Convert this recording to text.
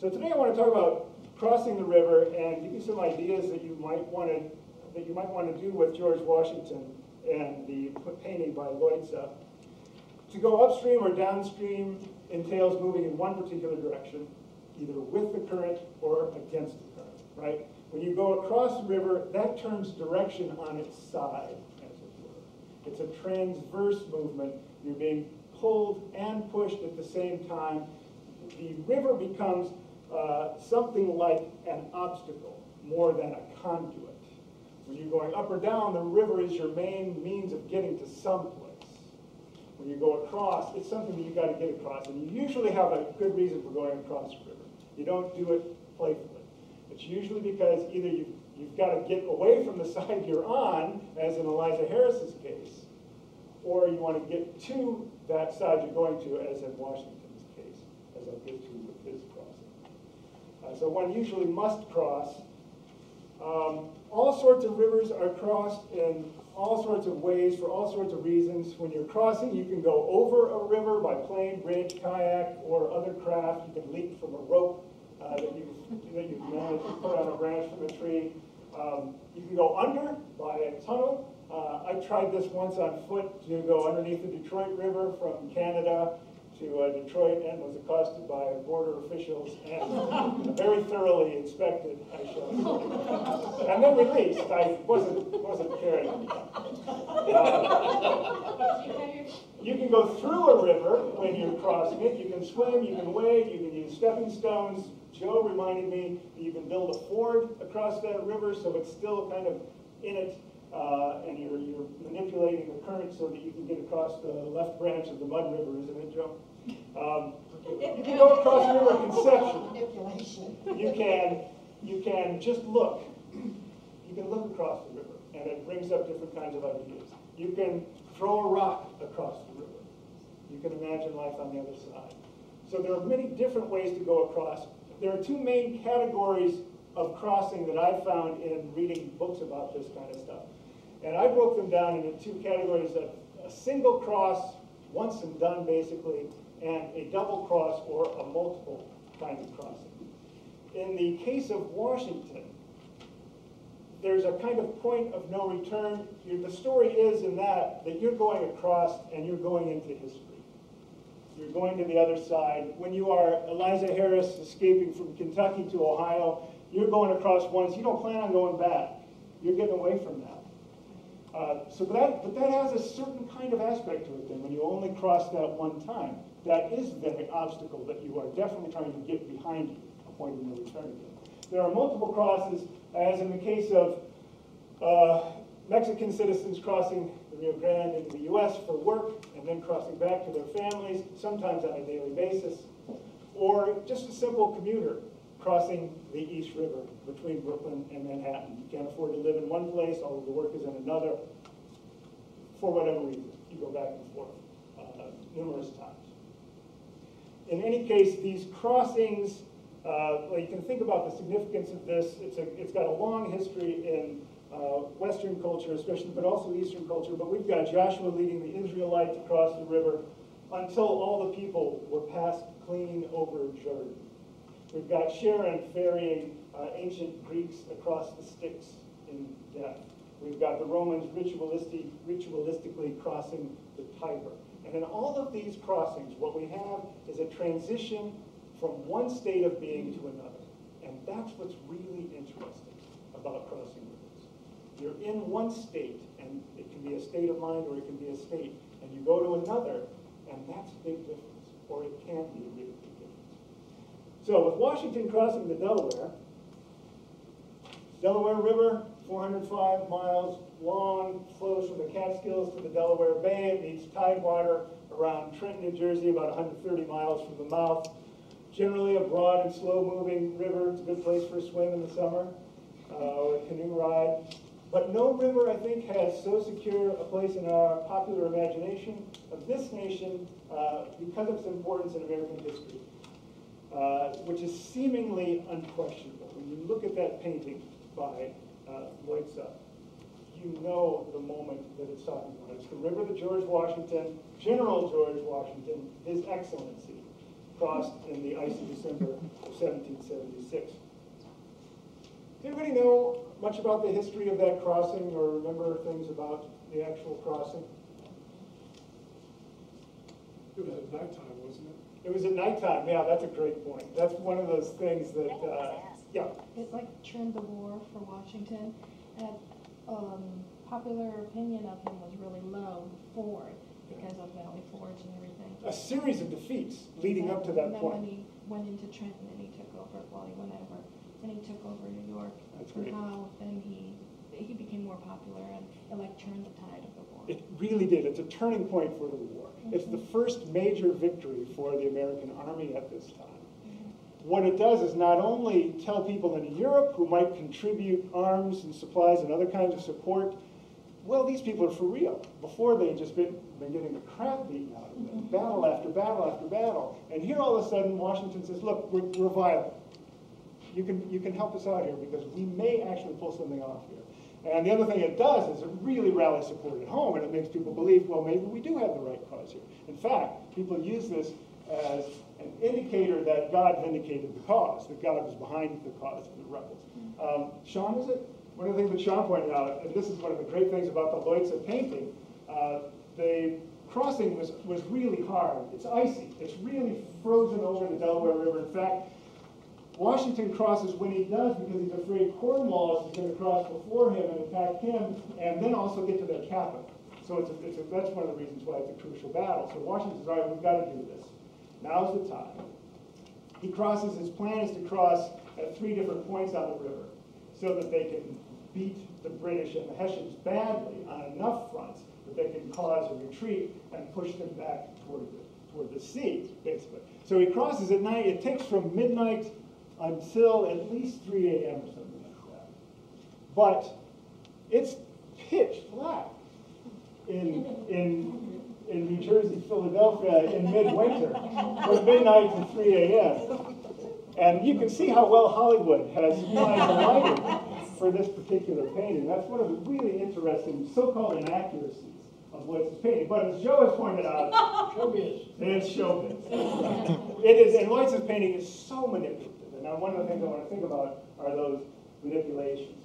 So today I want to talk about crossing the river and give you some ideas that you might want to do with George Washington and the painting by Leutze. To go upstream or downstream entails moving in one particular direction, either with the current or against the current, right? When you go across the river, that turns direction on its side, as it were. It's a transverse movement. You're being pulled and pushed at the same time. The river becomes something like an obstacle more than a conduit. When you're going up or down, the river is your main means of getting to someplace. When you go across, it's something that you've got to get across, and you usually have a good reason for going across the river. You don't do it playfully. It's usually because either you've got to get away from the side you're on, as in Eliza Harris's case, or you want to get to that side you're going to, as in Washington's case, as I'll get to with his crossing. So one usually must cross. All sorts of rivers are crossed in all sorts of ways for all sorts of reasons. When you're crossing, you can go over a river by plane, bridge, kayak, or other craft. You can leap from a rope that you've managed to put on a branch from a tree. You can go under by a tunnel. I tried this once on foot to go underneath the Detroit River from Canada to Detroit, and was accosted by border officials and very thoroughly inspected, I shall say, and then released. I wasn't carrying. You can go through a river when you're crossing it. You can swim, you can wade, you can use stepping stones. Joe reminded me that you can build a ford across that river, so it's still kind of in it, and you're manipulating the current so that you can get across the left branch of the Mud River, isn't it, Joe? You can go across the river Conception. You can just look. You can look across the river, and it brings up different kinds of ideas. You can throw a rock across the river. You can imagine life on the other side. So there are many different ways to go across. There are two main categories of crossing that I've found in reading books about this kind of stuff. And I broke them down into two categories of a single cross, once and done basically, and a double cross or a multiple kind of crossing. In the case of Washington, there's a kind of point of no return. The story is in that you're going across and you're going into history. You're going to the other side. When you are Eliza Harris escaping from Kentucky to Ohio, you're going across once. You don't plan on going back. You're getting away from that. But that has a certain kind of aspect to it then when you only cross that one time. That is then an obstacle that you are definitely trying to get behind you, a point of no return again. There are multiple crosses, as in the case of Mexican citizens crossing the Rio Grande into the U.S. for work and then crossing back to their families, sometimes on a daily basis, or just a simple commuter crossing the East River between Brooklyn and Manhattan. You can't afford to live in one place, although the work is in another. For whatever reason, you go back and forth numerous times. In any case, these crossings, well, you can think about the significance of this. It's got a long history in Western culture, especially, but also Eastern culture. But we've got Joshua leading the Israelites across the river until all the people were passed clean over Jordan. We've got Sharon ferrying ancient Greeks across the Styx in death. We've got the Romans ritualistically crossing the Tiber. And in all of these crossings, what we have is a transition from one state of being to another. And that's what's really interesting about crossing rivers. You're in one state, and it can be a state of mind or it can be a state, and you go to another, and that's a big difference, or it can be a really big difference. So with Washington crossing the Delaware River, 405 miles long, flows from the Catskills to the Delaware Bay. It meets tidewater around Trenton, New Jersey, about 130 miles from the mouth. Generally a broad and slow-moving river. It's a good place for a swim in the summer or a canoe ride. But no river, I think, has so secure a place in our popular imagination of this nation because of its importance in American history, which is seemingly unquestionable. When you look at that painting by Leutze, you know the moment that it's talking about. It's the river that George Washington, General George Washington, His Excellency, crossed in the icy December of 1776. Does anybody know much about the history of that crossing or remember things about the actual crossing? It was at nighttime, wasn't it? It was at nighttime. Yeah, that's a great point. That's one of those things that, yeah. It like turned the war for Washington, and popular opinion of him was really low before because of Valley Forge and everything. A series of defeats leading up to that and then point. when he went into Trenton and he took over, well, he went over, and he took over New York. That's and great. how then he became more popular, and it like turned the tide of the war. It really did. It's a turning point for the war. It's the first major victory for the American army at this time. What it does is not only tell people in Europe who might contribute arms and supplies and other kinds of support, well, these people are for real. Before they had just been getting the crap beaten out of them, battle after battle after battle. And here all of a sudden Washington says, look, we're viable. You can help us out here because we may actually pull something off here. And the other thing it does is it really rallies support at home, and it makes people believe, well, maybe we do have the right cause here. In fact, people use this as an indicator that God vindicated the cause, that God was behind the cause of the rebels. Sean, is it? One of the things that Sean pointed out, and this is one of the great things about the Leutze painting, the crossing was really hard. It's icy. It's really frozen over the Delaware River. In fact, Washington crosses when he does because he's afraid Cornwallis is going to cross before him and attack him and then also get to their capital. So that's one of the reasons why it's a crucial battle. So Washington says, all right, we've got to do this. Now's the time. He crosses, his plan is to cross at 3 different points on the river so that they can beat the British and the Hessians badly on enough fronts that they can cause a retreat and push them back toward the sea, basically. So he crosses at night. It takes from midnight until at least 3 a.m. or something like that. But it's pitch black in New Jersey, Philadelphia in midwinter, from midnight to 3 a.m. And you can see how well Hollywood has supplied the lighting for this particular painting. That's one of the really interesting so-called inaccuracies of Leutze's painting. But as Joe has pointed out, showbiz. It's showbiz. It is, and Leutze's painting is so manipulative. And now one of the things I want to think about are those manipulations.